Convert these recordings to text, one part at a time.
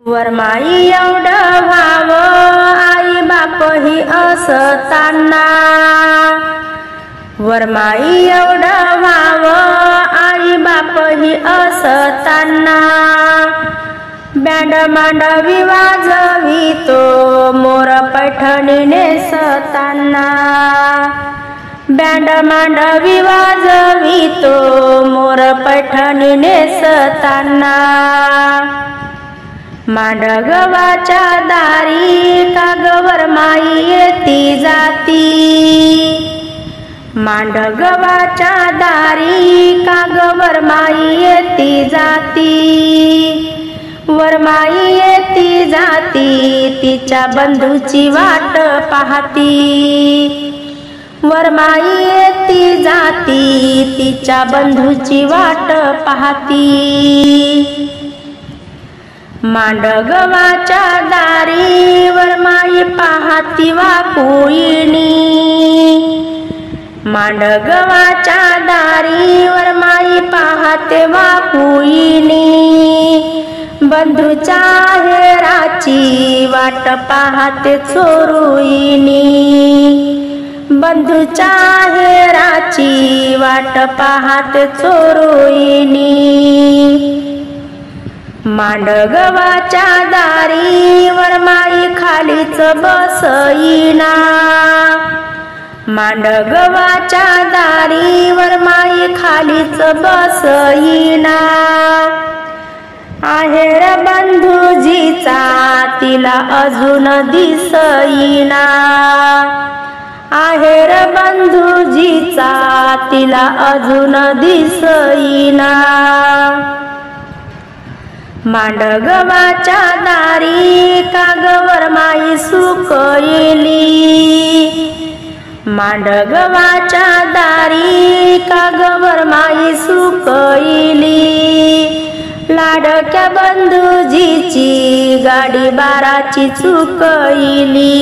वरमाई एवढं व्हावं आई बापही असताना, वरमाई एवढं व्हावं आई बापही असताना, बँड मांडवी वाजवितो मोर पैठणी नेसताना, बँड मांडवी वाजवितो मोर पैठणी नेसताना, मांडगवाच्या दारी कागवर माई येती जाती, मांडगवाच्या दारी कागवर माई येती जाती, वरमाई येती जाती तिच्या बंधूची वाट पाहती, वरमाई येती जाती तिच्या बंधूची वाट पाहती, मांडगवाच्या दारी वरमाई पाहती वाकुळीनी, मांडगवाच्या दारी वरमाई पाहते वाकुळीनी, बंधूच्या हेराची वाट पाहते चोरुईनी, बंधूच्या हेराची वाट पाहते चोरुईनी, मांडगवाच्या दारी वरमाई खालीच बसईना, मांडगवाच्या दारी वरमाई खालीच बसईना, आहेर बंधूजीचा तिला अजून दिसईना, आहेर बंधूजीचा तिला अजून दिसईना, मांडगवाच्या दारी कागवर माई सुकईली, मांडगवाच्या दारी कागवर माई सुकईली, लाडक्या बंधूजीची गाडी बाराची चुकईली,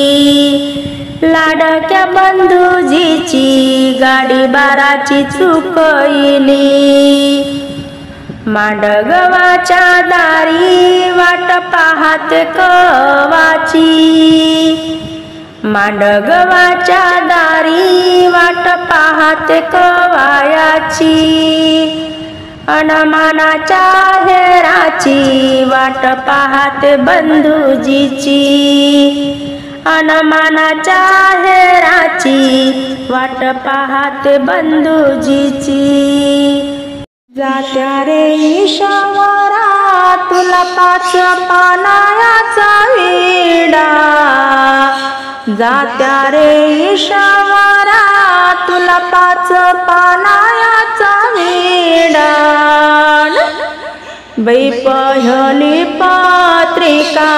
लाडक्या बंधूजीची गाडी बाराची चुकईली, मांडगवाच्या दारी वाट पाहते कवाची, मांडगवाच्या दारी वाट पाहते कवायाची, अनमानाच्या हेराची वाट पाहते बंधूजीची, अनमानाच्या हेराची वाट पाहते बंधूजीची, जात्या रे ईशावरा तुला 5 पानायाचा विडा, जात्या रे ईशावरा तुला 5 पानायाचा विडा, बाई पहिली पत्रिका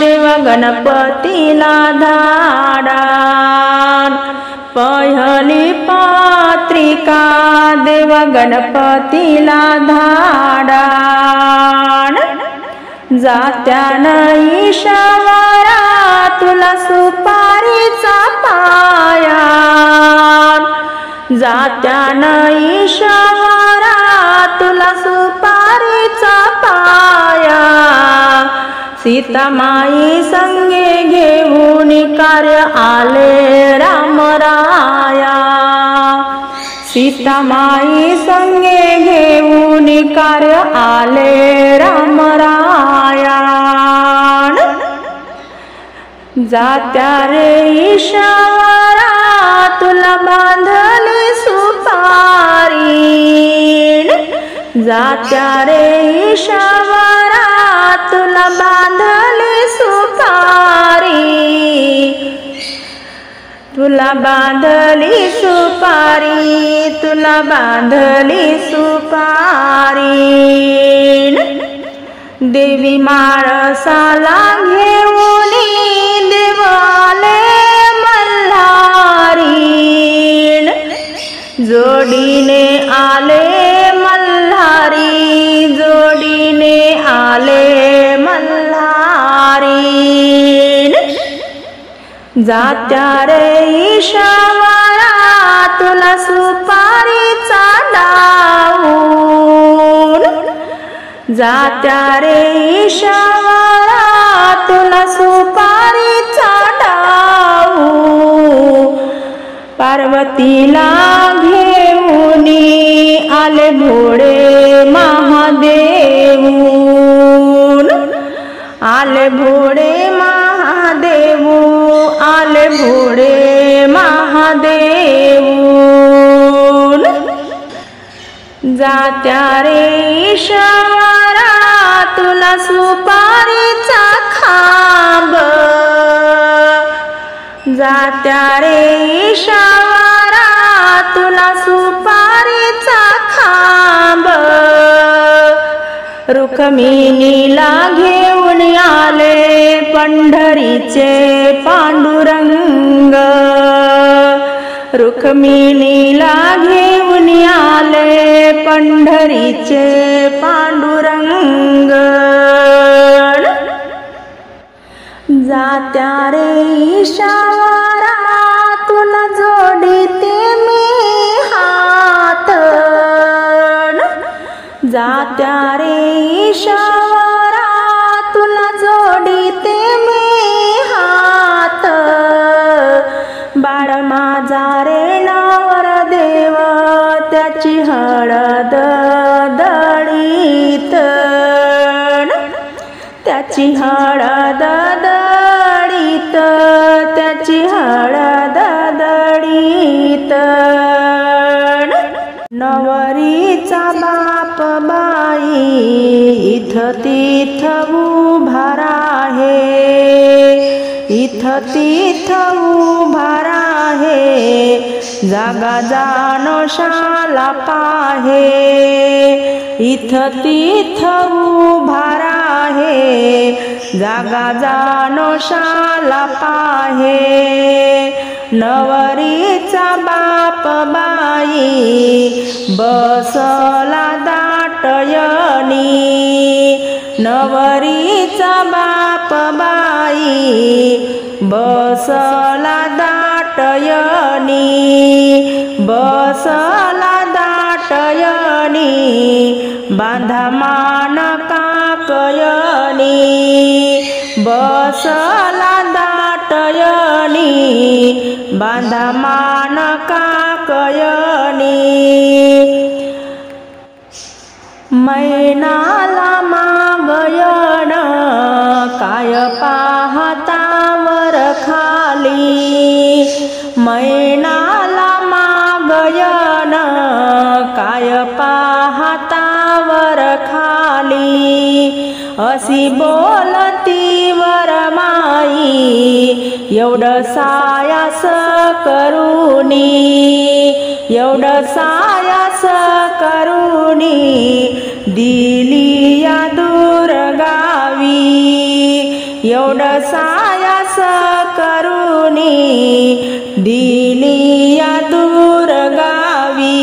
देव गणपतीला धाडा, पहिली पत्रिका देव गणपतीला धाडा, जात्यान ईशावरा तुला सुपारीचा पाया, जात्यान ईशावरा तुला सुपारीचा पाया, सीतामाई संगे घेऊन कार्य आले रामराया, सीतामाई संगे घेऊन कार्य आले रामराया, जात्या रे ईशावरा तुला बांधली सुपारी, जात्या रे ईशावरा तुला बांधली सुपारी, तुला बांधली सुपारी, तुला बांधली सुपारी, देवी माळसाला घेऊन देवाले मल्हारी, जोडीने आले मल्हारी, जोडीने आले मल्हारी, जात्या रे ईशावरा तुला सुपारीचा डाऊन, जात्या रे ईशावरा पार्वतीला घेऊन आले भोळे महादेव, आले भोळे महादेव, आले भोळे महादेव। जात्या रे ईश्वरा तुला सुपारीचा खांब, जात्या रे ईश्वरा तुला सुपारीचा खांब। रुक्मिणीला घेऊन आले पंढरीचे पांडुरंग, रुक्मिणीला घेऊन आले पंढरीचे पांडुरंग। जात्या रे ईश्वरा तुला जोडीते मी हात, जात्या रे ईश्वरा तुला जोडीते मी हात। बाळ माझा रे नवरदेव त्याची हळद दळीत, त्याची हळद दळीत, त्याची हळद दळीत। नवरीचा बाप बाई इथं तिथं उभा राहे, इथं तिथं उभा राहे, जागा जानोशाला पाहे, इथं तिथं उभा राहे, जागा जानोशाला पाहे। नवरीचा बाप बाई बसला दाटयनी, नवरीचा बाप बाई बसला दाटयनी, बसला दाटयनी, बांधा मान काकयनी, बसला दाटयनी, बांधा मान काकयनी। मैनाला मागयन काय पाहता वर खाली, मैनाला मागयन काय पाहता वर खाली। अशी बोलती वरमाई एवढं सायास करूनी, एवढं सायास करूनी, दिली या दूरगावी, एवढं सायास करूनी, दिली या दूरगावी।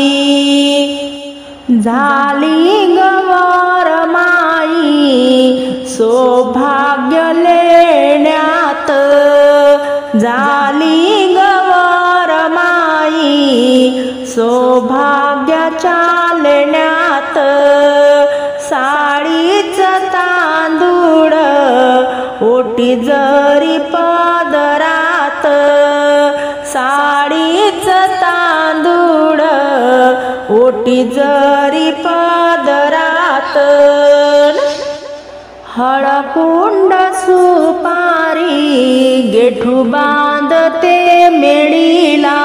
झाली गवर माई सौभाग्य लेण्यात, झाली गवर माई सौभाग्याच्या लेण्यात। साडीच तांदूळ ओटी जरी पदरात, साडीच तांदूळ ओटी जरी पदरात। हळकुंड सुपारी गेठू बांधते मेळीला,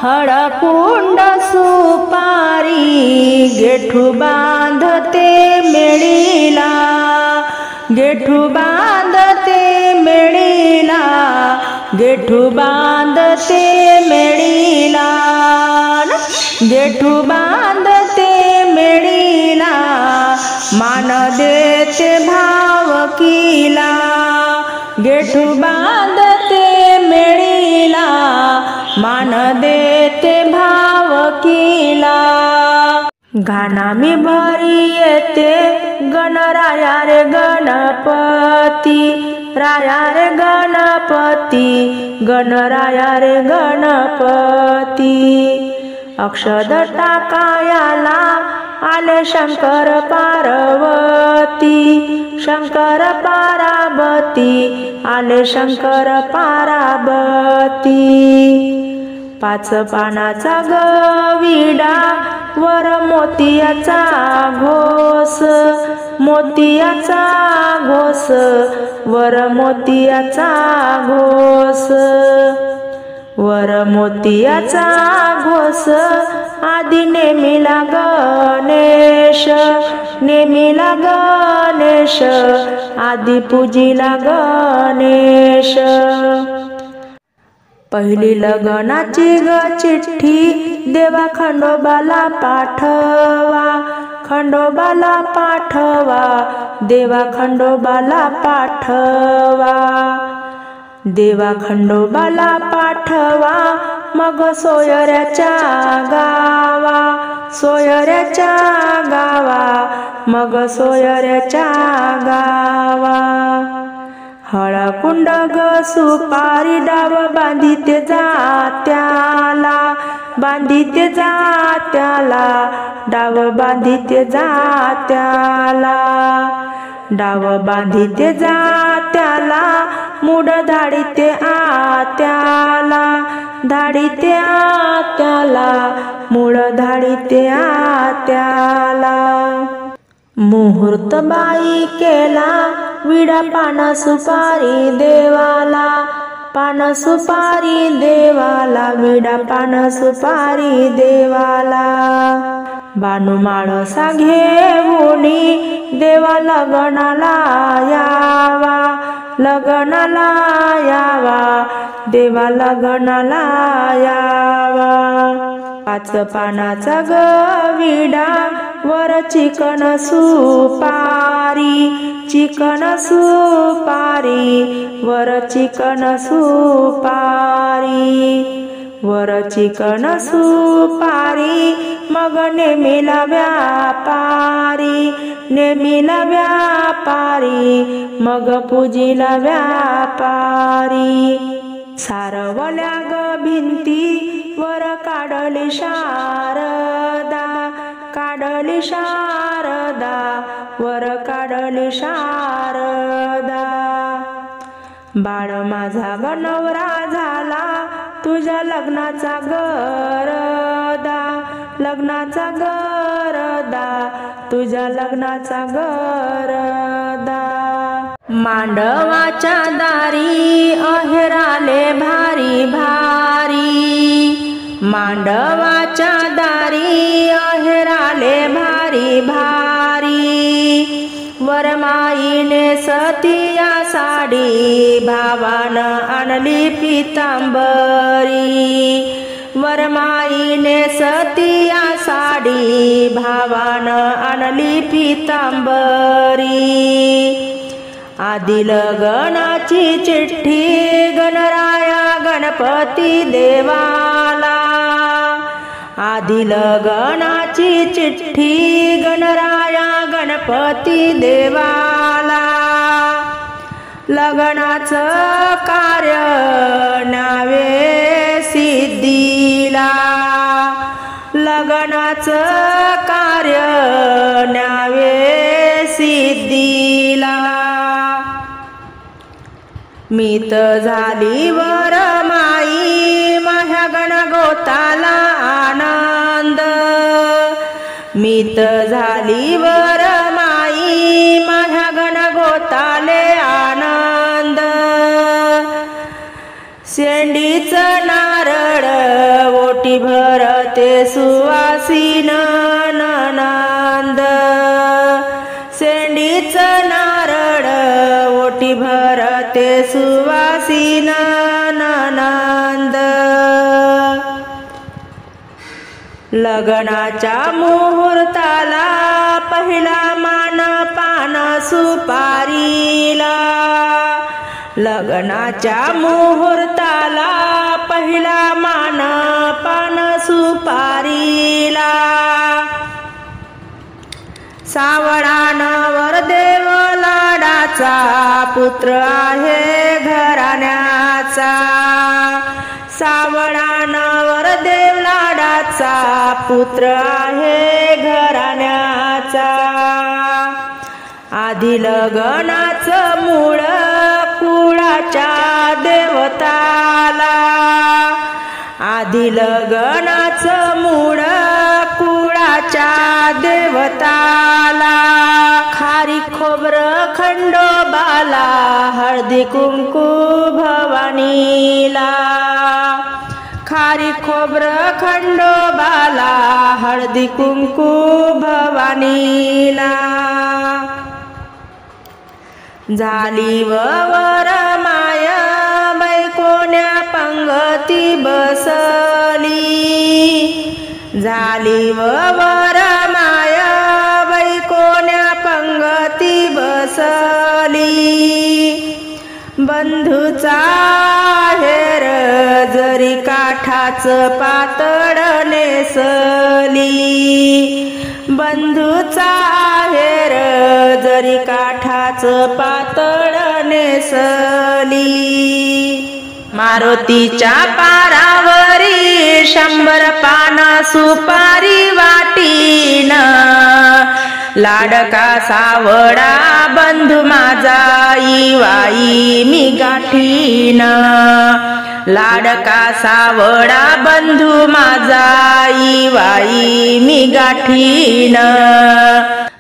हळकुंड सुपारी गेठू बांधते मेळीला, गेठू बांधते मेळीला, गेठू बांधते मेळीला, गेठू बांधते मेळीला, मान देते भावकीला, गेठू बांधते मेळीला, मान देते भावकीला। गाणा मी भरी येते गणराया रे गणपती, राया रे गणपती, गणराया रे गणपती। अक्षद टाकायाला आले शंकर पार्वती, शंकर पार्वती, आले शंकर पार्वती। पाच पानाचा विडा वर मोतियाचा घोस, मोतियाचा घोस वर मोतियाचा घोस, वर मोतियाचा घोस आधी नेमिला गणेश, नेमिला गणेश आधी पूजिला गणेश। पहिली लग्नाची चिठ्ठी देवा खंडोबाला पाठवा, खंडोबाला पाठवा देवा खंडोबाला पाठवा, देवा खंडोबाला पाठवा मग सोयऱ्याच्या गावा, सोयऱ्याच्या गावा मग सोयऱ्याच्या गावा। हळकुंड सुपारी डाव बांधिते जात्याला, बांधिते जात्याला डाव बांधिते जात्याला, डाव बांधिते जात्याला मूड धाडिते आत्याला, धाडिते आत्याला मूळ धाडिते आत्याला। मुहूर्त बाई केला विडा पान सुपारी देवाला, पान सुपारी देवाला विडा पान सुपारी देवाला। बानू माळसा घेऊनी देवा लग्नाला यावा, लग्नाला यावा देवा लग्नाला यावा। पाच पानाचा विडा वर चिकन सुपारी, चिकन सुपारी वर चिकन सुपारी, वर चिकन सुपारी मग नेमिला व्यापारी, नेमिला व्यापारी मग पूजिला व्यापारी। सारवल्या भिंती वर काढली शारदा, काढली शारदा वर काढली शारदा। बाळ माझा नवरा झाला तुझ्या लग्नाचा गरदा, लग्नाचा गरदा तुझ्या लग्नाचा गरदा। मांडवाच्या दारी अहेराले भारी भारी, मांडवाच्या दारी अहेराले भारी भारी। वरमाईने सतिया साडी भावान आणली पितांबरी, वरमाईने सतिया साडी भावान आणली पितांबरी। आधी लग्नाची चिठ्ठी गणराया गणपती देवाला, आधी लग्नाची चिठ्ठी गणराया गणपती देवाला। लग्नाचं कार्य न्यावे सिद्धीला, लग्नाचं कार्य न्यावे सिद्धीला। मीत झाली वरमाई माझ्या गणगोताला आनंद, मीत झाली वरमाई माझ्या गणगोताले आनंद। शेंडीचं नारळ ओटी भरते सुवासीन ननंद, शेंडीचं नारळ ओटी भरते सुवासीन ननंद। लग्नाच्या मुहूर्ताला पहिला मान पान सुपारीला, लग्नाच्या मुहूर्ताला पहिला मान पान सुपारीला। सावळानावर देव लाडाचा पुत्र आहे घराण्याचा, सावळानावर देव लाडाचा पुत्र आहे घराण्याचा। आधी लग्नाचं मूळ कुळाच्या देवताला, आधी लग्नाचं मूळ कुळाच्या देवताला, खारी खोबरं खंडोबाला, हळदी कुंकू भवानीला. खारी खोबरं खंडोबाला, हळदी कुंकू भवानीला. झाली वर माय बैकोण्या पंगती बसली, झाली वर माय बैकोण्या पंगती बसली. बंधूचा हेर जरी काठाचं पातळ नेसली, बंधूचा हेर जरी काठाचं पातळ नेसली. मारुतीच्या पारावरी 100 पान सुपारी वाटीन, लाडका सावळा बंधू माझा वाई मी गाठीन. लाडका सावळा बंधू माझा वाई मी गाठीन.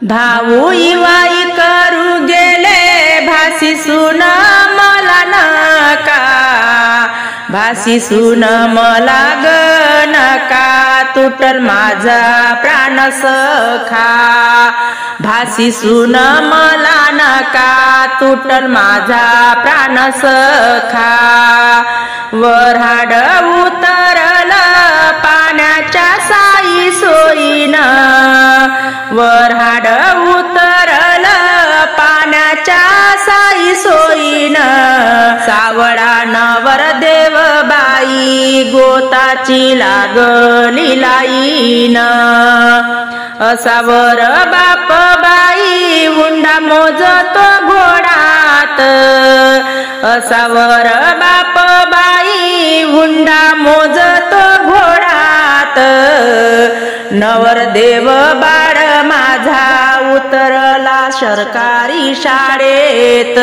भाऊ वाई करू गेले भासी सून मला नका, भासी सून मला ग नका, तुटल माझा प्राण सखा. भासी सून मला नका, तुटल माझा प्राण सखा. वऱ्हाड उतरल पाण्याच्या साई सोयीन, वऱ्हाड उतरल पाण्याच्या साई सोयीन. सावळा नवरदेव बाई गोताची लागली लाईन. असावर बाप बाई हुंडा मोजतो घोडात, असावर बाप बाई हुंडा मोजतो घोडात. नवरदेव बाळ माझा उतरला सरकारी शाळेत,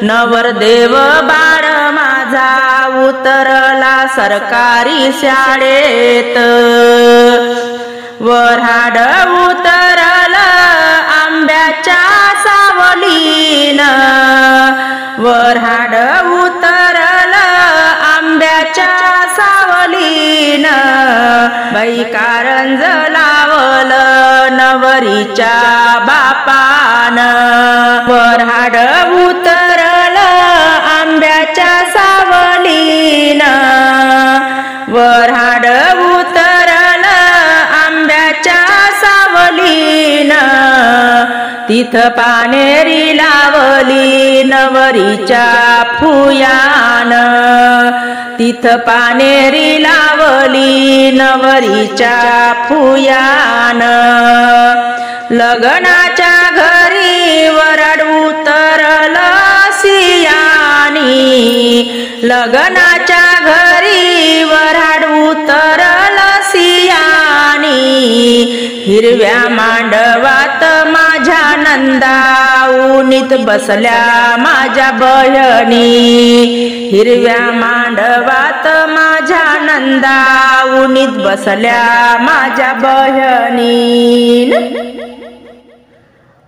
नवरदेव बाळ माझा उतरला सरकारी शाळेत. वऱ्हाड उतरल आंब्याच्या सावलीन, वऱ्हाड उतरल आंब्याच्या सावलीन. बाई कारंज लावल नवरीच्या बापान, वऱ्हाड उतरल आंब्याच्या सावलीन. वऱ्हाड उतरल आंब्याच्या सावलीन. तिथ पानेरी लावली नवरीच्या फुयान, तिथ पानेरी लावली नवरीच्या फुयान. लग्नाच्या घरी वऱ्हाड उतरल सियानी, लग्नाच्या घरी वऱ्हाड उतरल सियानी. हिरव्या मांडवात माझ्या नंदा उनीत बसल्या माझ्या बहिणी, हिरव्या मांडवात माझ्या नंदा उनीत बसल्या माझ्या बहिणी.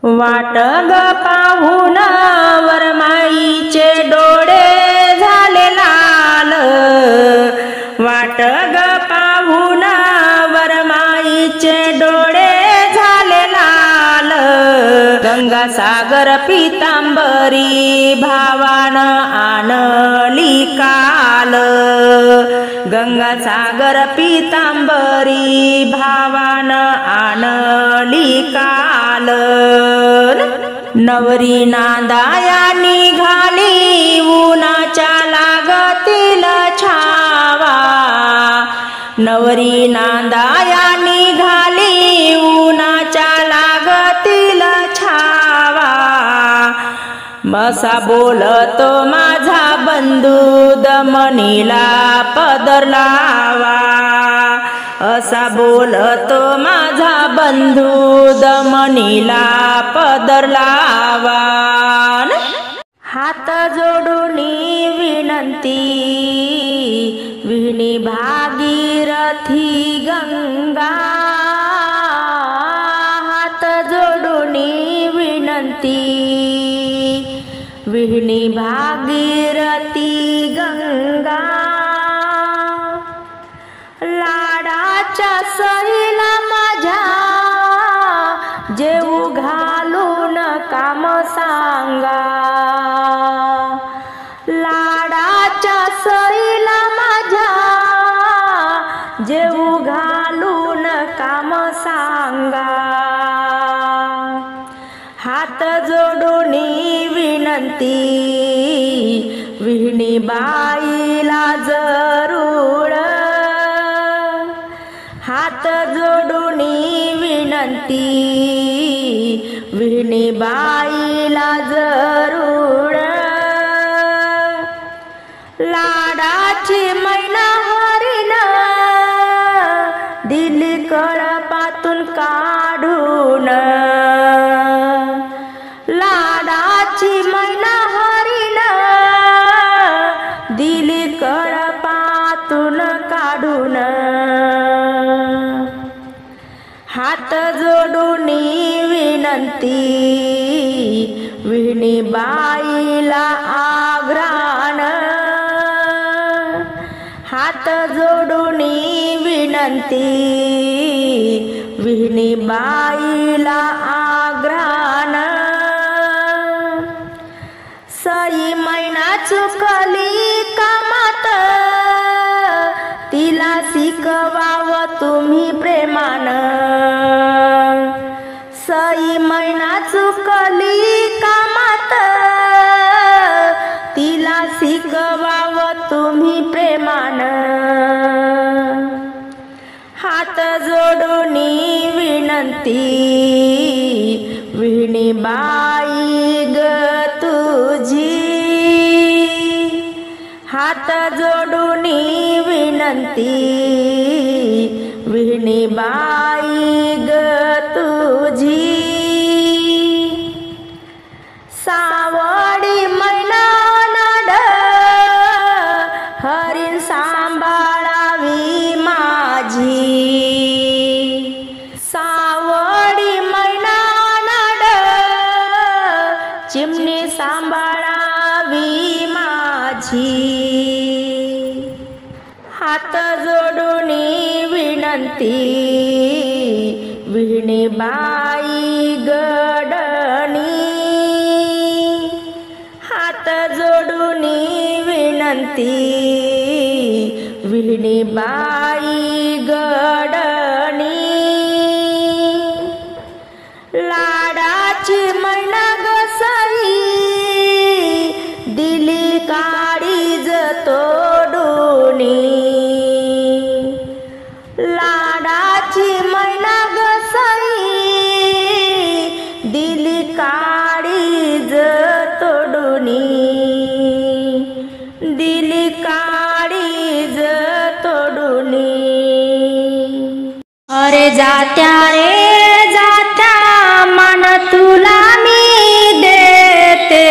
वाट ग पाहून वरमाईचे डोळे झाले लाल, वाट ग पाहून वरमाईचे डोळे झाले लाल. गंगासागर पीतांबरी भावान आणली काल, गंगासागर पीतांबरी भावान आणली काल. नवरी नांदाया निघाली उन्हाच्या लागतील छावा, नवरी नांदाया निघाली उन्हाच्या लागतील छावा. बसा बोलतो माझा बंधू दमनीला पदर लावा, असा बोलतो माझा बंधू दमनीला पदर लावा. हात जोडून विनंती विहिणी भागीरथी गंगा हात जोडून विनंती विहिणी भागीरथी गंगा लाडाच्या सईला माझ्या जेऊ घालून काम सांगा लाडाच्या सईला माझ्या जेऊ घालून काम सांगा हात जोडून विनंती विहिणी बाईला जरूर हात जोडून विनंती विहिणी बाईला जरूर लाडाची मैना हरीण दिली कळपातून काढून लाडाची मैना हरीण दिली कळपातून काढून हात जोडून विनंती विहिणी बाईला आग्रहान हात जोडून विनंती विहिणी बाईला आग्रहान सई मैना चुकली कामात तिला शिकवाव तुम्ही प्रेमान सई मैना चुकली कामात तिला शिकवाव तुम्ही प्रेमान हात जोडून विनंती विहिणी बाई ग तुझी हात जोडून विनंती विहिणी बाई ग तुझी सावडी मैना नड हरीण सांभाळावी माझी सावडी मैना नड चिमणी सांभाळावी माझी हात जोडून विनंती विहिणी बाई गडणी हात जोडून विनंती विहिणी बाई गडणी लाडाची मैना गसई दिली काळीज तोडून लाडाची मैना गसई दिली काळीज तोडून दिली काळीज तोडून अरे जात्या रे जात्या मन तुला मी देते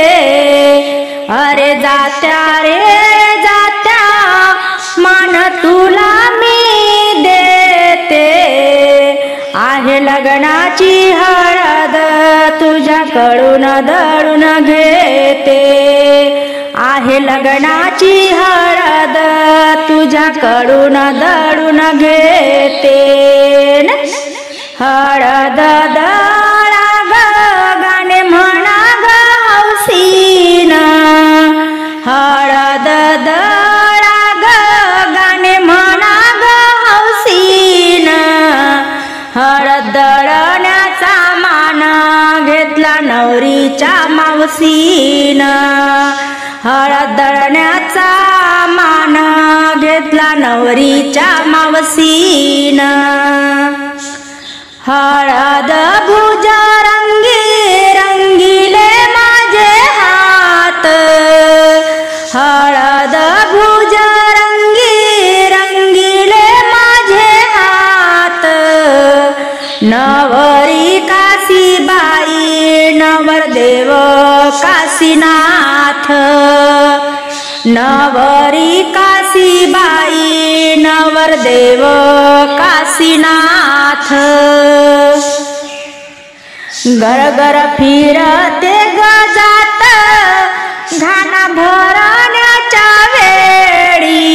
अरे जात्या रे जात्या मन तुला मी देते आहे लग्नाची हळद तुझ्याकडून दळून घेते आहे लग्नाची हळद तुझ्याकडून दळून घेते हळद दळा ग गाणे म्हणा ग हौसीन हळद दळा ग गाणे म्हणा ग हौसीन हळद दळण्याचा मान घेतला नवरीच्या मावशीन हळद दळण्याचा मान घेतला नवरीच्या मावशीन हळद भुजरंगी रंगीले माझे हात हळद भुजरंगी रंगीले माझे हात नवरी काशीबाई नवरदेव काशीनाथ नवरी काशीबाई नवरदेव काशीनाथ। गरगर फिरते गजात घाना भरण्याच्या वेळी,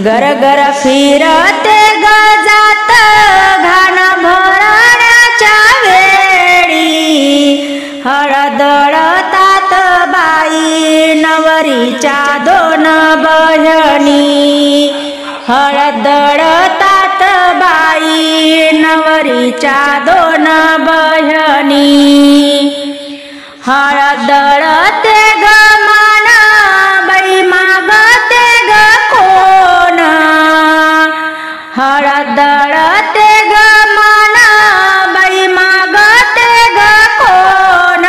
गरगर फिरते गजात घाना भरण्याच्या वेळी, हळदळतात बाई नवरीच्या दोन बहिणी, हळदळतात बाई नवरीच्या दोन बहिणी। हळदळते ग मान बाई मागते ग कोण, हळदळते ग मान बाई मागते ग कोण।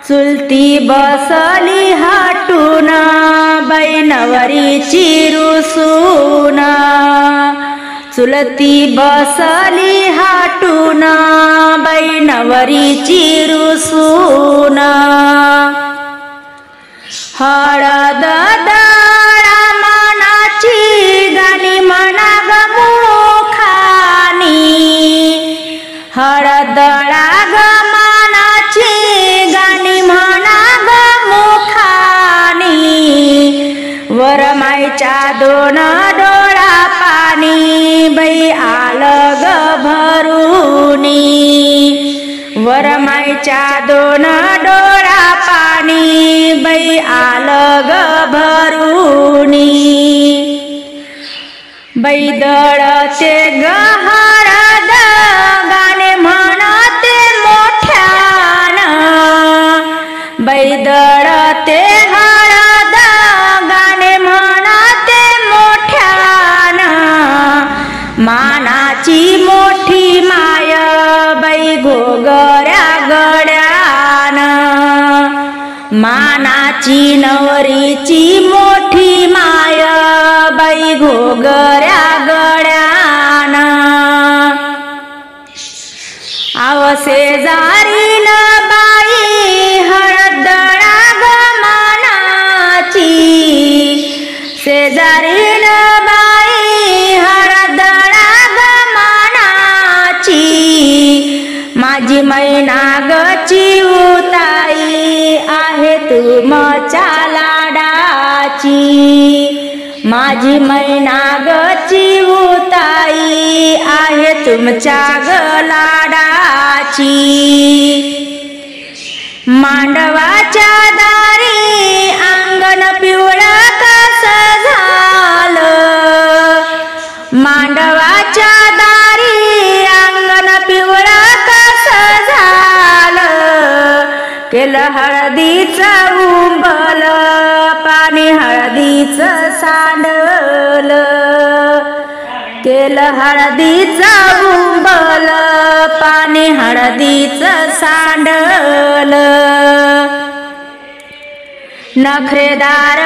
चुलती बसली हटून बाई नवरीची रुसून, चुलती बसली हटून बाई नवरीची रुसून। हळद दळा मनाची गाणी म्हणा ग मुखानी, हळद दळा ग मनाची गाणी म्हणा ग मुखानी। वरमाईच्या दोन डोळा पाणी बाई आलं ग भरूनी, वरमाईच्या दोन डोळा पाणी बाई आलं ग भरूनी। बाई दळते ग हळद गाणे म्हणते मोठ्यान, बाई दळते हळद गाणे म्हणते मोठ्यान। मानाची मोठी माय बाई घोगऱ्या गड्यान, मानाची नवरीची मोठी माय बाई घोगऱ्या गड्यान। आवसे जारीन बाई हळद दळा ग मानाची, शेजारीन बाई हळद दळा ग मानाची। माझी मैना ग चिऊताई आहे तुमच्या लाडाची, माझी मैना ग चिऊताई आहे तुमच्या ग लाडाची। मांडवाच्या दारी अंगण पिवळं कसं झालं, मांडवाच्या दारी अंगण पिवळं कसं झालं। केलं हळदीचं उंबल पाणी हळदीचं सांडल, केलं हळदीचं उंबल पाणी हळदीचं सांडल। नखरेदार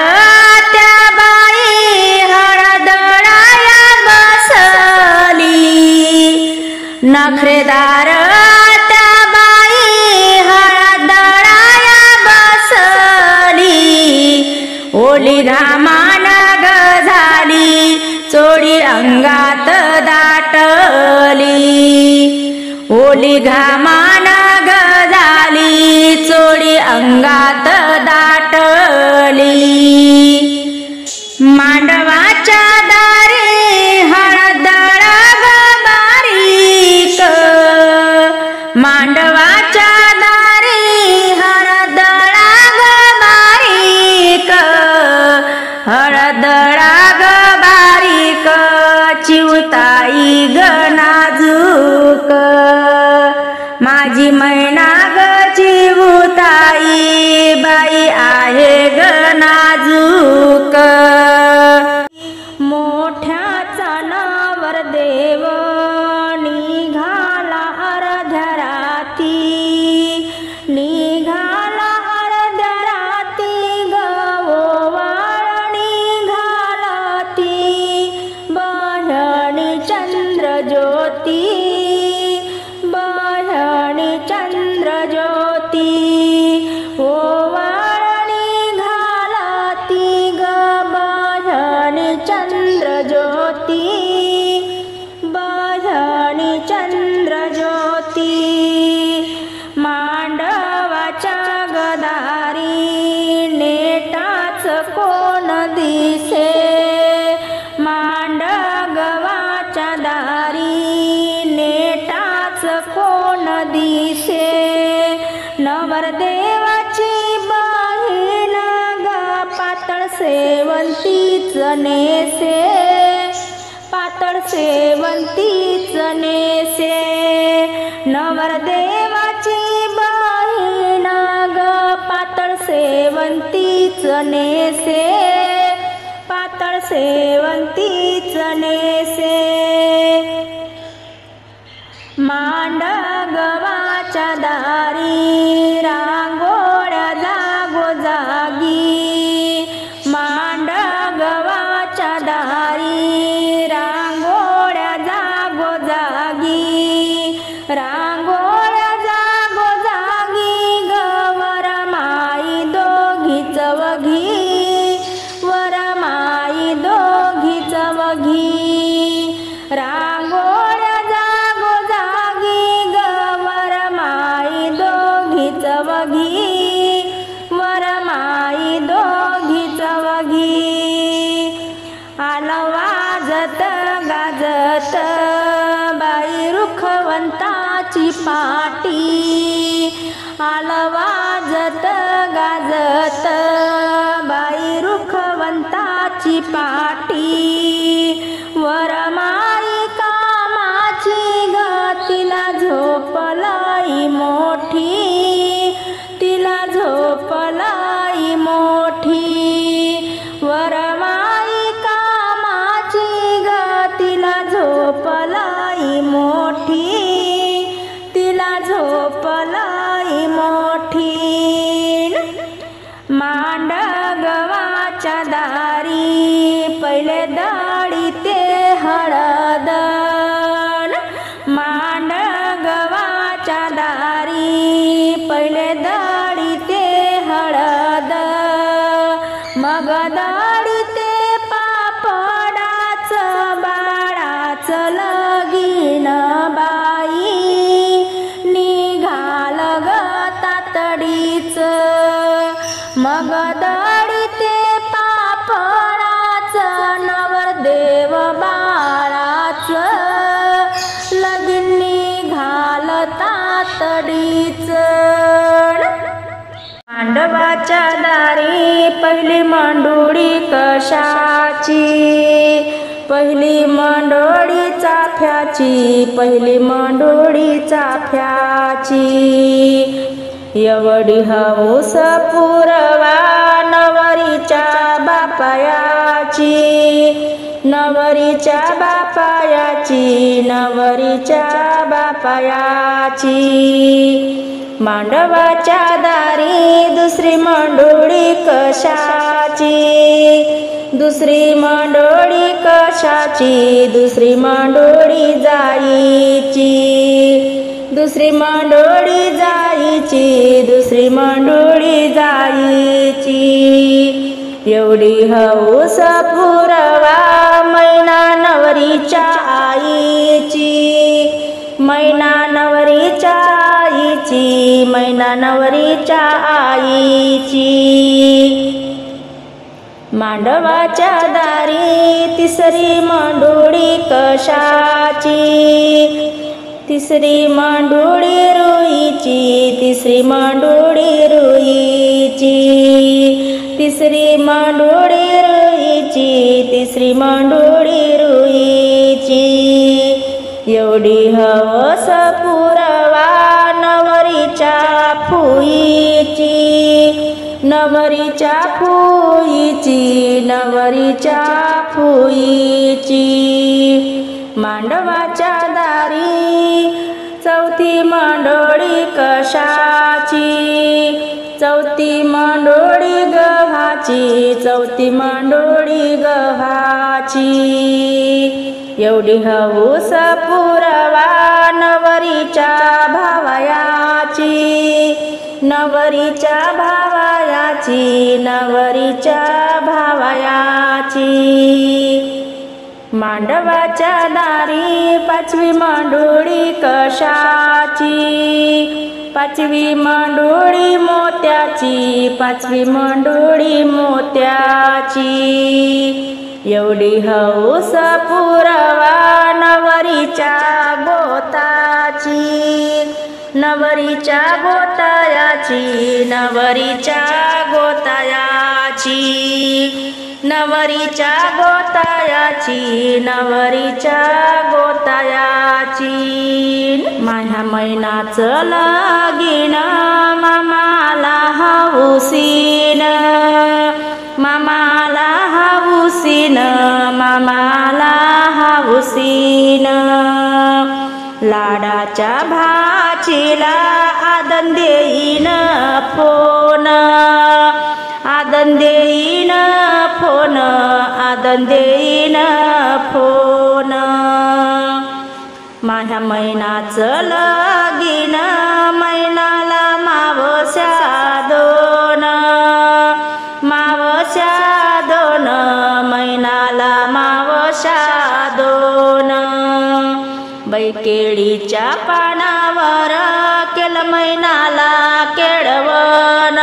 त्या बाई हळद दळाया बसली, नखरेदार त्या बाई हळद दळाया बसली। ओली घामान ग झाली चोळी अंगात दाटली, ओली घामान ग झाली चोळी अंगात दाटली। मांडवाच्या दारी हळद दळा ग बारीक, मांडवाच्या दारी हळद दळा ग बारीक, हळद दळा ग बारीक चिऊताई ग नाजूक। माझी मैना ग चिऊताई बाई आहे ग नाजूक। मोठ्याचा नवरदेव निघाला अर्ध्या राती, निघाला अर्ध्या राती ग ओवाळ निघाला ती बहिणी चंद्र ज्योती, बहिणी चंद्र ज्योती ओवाळ निघाला ती। शेवंतीच नेसे, पातळ शेवंतीच नेसे, नवरदेवाची बहीण ग पातळ शेवंतीच नेसे, पातळ शेवंतीच नेसे, मांडगवाच्या दारी रांगोळ्या जागोजागी, मांडगवाच्या दारी रांगोळ्या जागोजागी, रांगोळ्या जागोजागी वरमाई दोघी चवघी, वरमाई दोघी चवघी, रांगोळ्या जागोजागी वरमाई दोघी चवघी, वरमाई दोघी चवघी, आलं वाजत गाजत बाई रुखवंताची पाटी, आलं वाजत गाजत बाई रुखवंताची पाटी, वरमाई कामाची ग तिला झोपलाई मोठी, तिला झोपलाई मोठी, वरमाई कामाची ग तिला झोपलाई मोठी, तिला झोपलाई मोठी, मांडगवाच्या दारी पहिले दळी ते हळद, मांडगवाच्या दारी पहिले दळी ते हळद, मग दळी ते पापडाचं बाळाचं लगीन बाई, निघाल ग तातडीच, मग दळी ते पापडाचं नवरदेव बाळाचं लगीन निघाल तातडीच, मांडवाच्या दारी पहिली मंडोळी कशाची, पहिली मंडोळी चाफ्याची, पहिली मंडोळी चाफ्याची, एवढी हौस पुरवा नवरीच्या बापायाची, नवरीच्या बापायाची, नवरीच्या बापायाची, मांडवाच्या दारी दुसरी मंडोळी कशाची, दुसरी मंडोळी कशाची, दुसरी मंडोळी जाईची, दुसरी मंडोळी जाईची, दुसरी मंडोळी जाईची, एवढी हौस पुरवा मैना नवरीच्या आईची, मैना नवरीच्या आईची, मैना नवरीच्या आईची, मांडवाच्या दारी तिसरी मंडोळी कशाची, तिसरी मंडोळी रुईची, तिसरी मंडोळी रुईची, तिसरी मंडोळी रुईची, तिसरी मंडोळी रुईची, एवढी हौस पुरवा नवरीच्या फुईची, नवरीच्या फुईची, नवरीच्या फुईची, मांडवाच्या दारी चौथी मंडोळी कशाची, चौथी मंडोळी गव्हाची, चौथी मंडोळी गव्हाची, एवढी हौस पुरवा नवरीच्या भावयाची, नवरीच्या भावयाची, नवरीच्या भावयाची, मांडवाच्या दारी पाचवी मंडोळी कशाची, पाचवी मंडोळी मोत्याची, पाचवी मंडोळी मोत्याची, एवढी हौस पुरवा नवरीच्या गोताची, नवरीच्या गोतायाची, नवरीच्या गोतायाची, नवरीच्या गोतायाची नवरीच्या गोतायाची माझ्या मैनाचं लगीन मामाला हौसीन मामाला हौसीन मामाला हौसीन लाडाच्या भाचीला आदन देईन फोन आदन देईन फोन आदन देईन फोन माझ्या मैनाचं लगीन मैनाला मावस्या दोन मावस्या दोन मैनाला मावस्या दोन बैकेळीच्या पानावर केलं मैनाला केळवण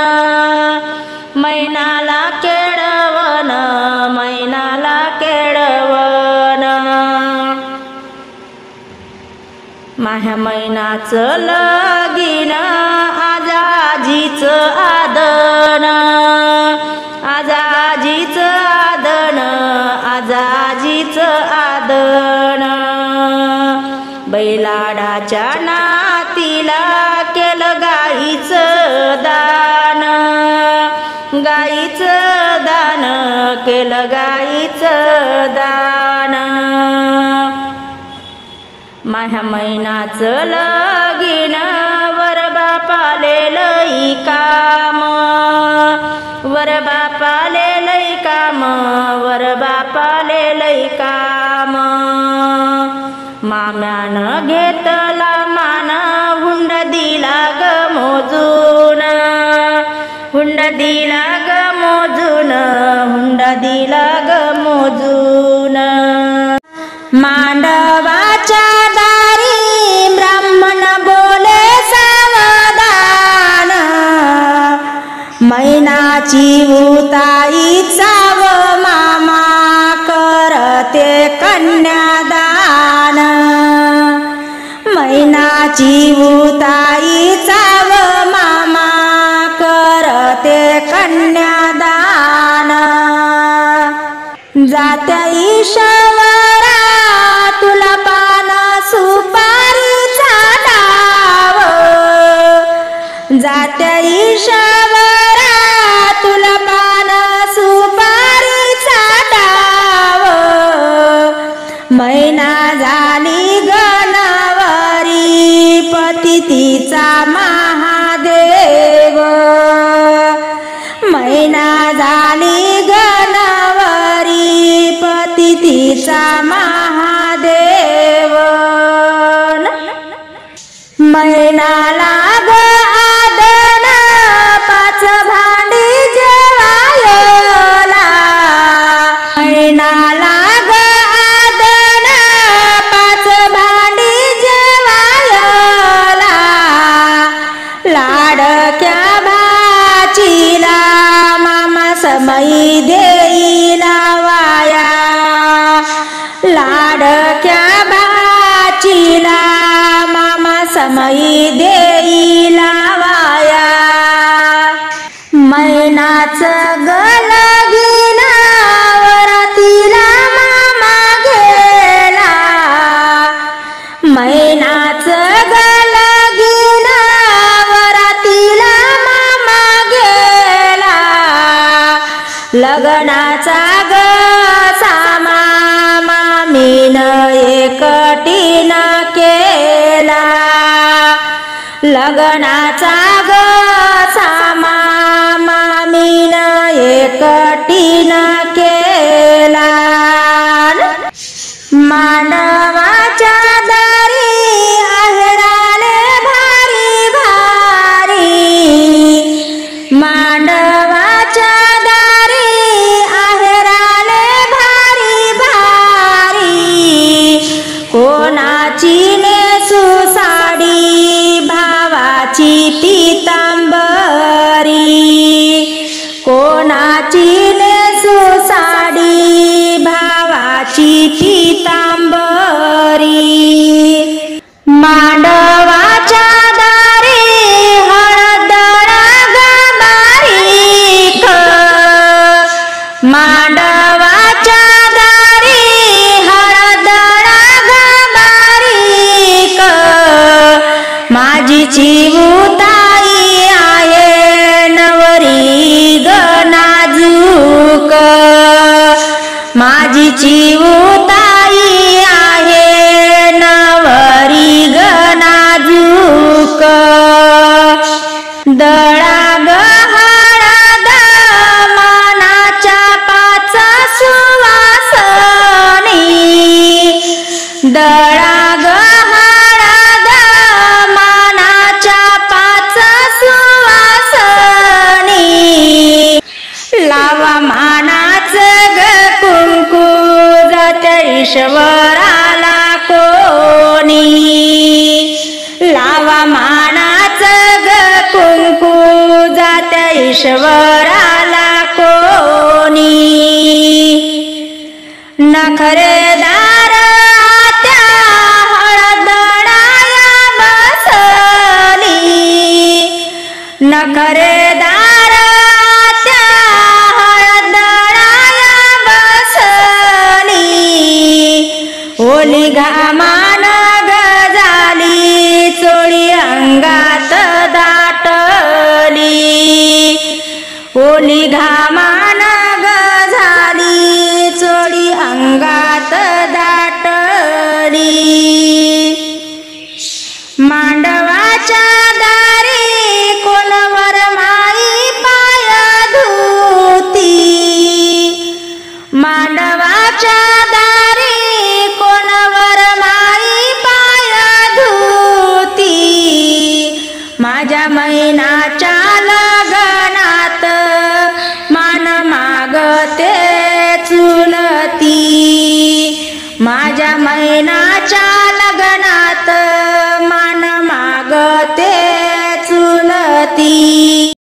मैनाला केळवण मैनाला केळवण माझ्या मैनाचं लगीन आजाजीचं आदन आजाजीचं आदन आजाजीचं आदन बैलाडाच्या नातीला केलं गाईचं दान गाईचं दान केलं गाईचं दान माझ्या मैनाचं लगीन वर बापाले लई काम वर बापाले लई काम वर बापाले लई काम माम्यानं घेतला मान हुंड दिला ग मोजून हुंड दिला ग मोजून हुंड दिला ग मोजून मांडवाच्या दारी ब्राह्मण बोले सावधान मैनाची उताई चाव मामा करते कन्यादान मैनाची उताई चाव मामा करते कन्यादान जात्या ईश्वरा तुला पान सुपारीचा डाव जात्या ईश्वरा तुला पान सुपारीचा डाव मैना झाली गणवरी पती तिचा महादेव मैना झाली गणवरी पती तिचा महादेव मैनाला ग आदन पाच भांडी जेवायला मैनाला ग आदन पाच भांडी जेवायला लाडक्या भाचीला मामा समई देईला वाया लाडक्या भाचीला मामा समई देईला वाया मैनाचं गलगीन वरातीला मामा गेला मैनाचं गलगीन वरातीला मामा गेला लग्नाचा ग सामा मामीन एकटीन केला लग्नाचा ग सामा मामीन एकटीन केला मांडवाच्या दारी आहेराले भारी भारी मांडवाच्या दारी आहेराले भारी भारी कोणाची नेसू साडी भावाची पितांबरी कोणाची नेसू साडी भावाची पितांबरी मांडवाच्या दारी हळदळा ग बारीक ईश्वराला कोणी लावा मानाचं ग कुंकू जात्या ईश्वराला कोणी नखरेदार आत्या हळदणाया बसली नखरेदार आत्या हळदणाया बसली ओली घामान गजाली चोळी अंगात दाटली ओली घामान गजाली चोळी अंगात दाटली मांडवाच्या दारी कोणवर माई पाय धुती मांडवाच्या दारी कोणवर माई पाय धुती माझ्या मैनाच्या लग्नात मान मागते चुलती माझ्या मैनाच्या लग्नात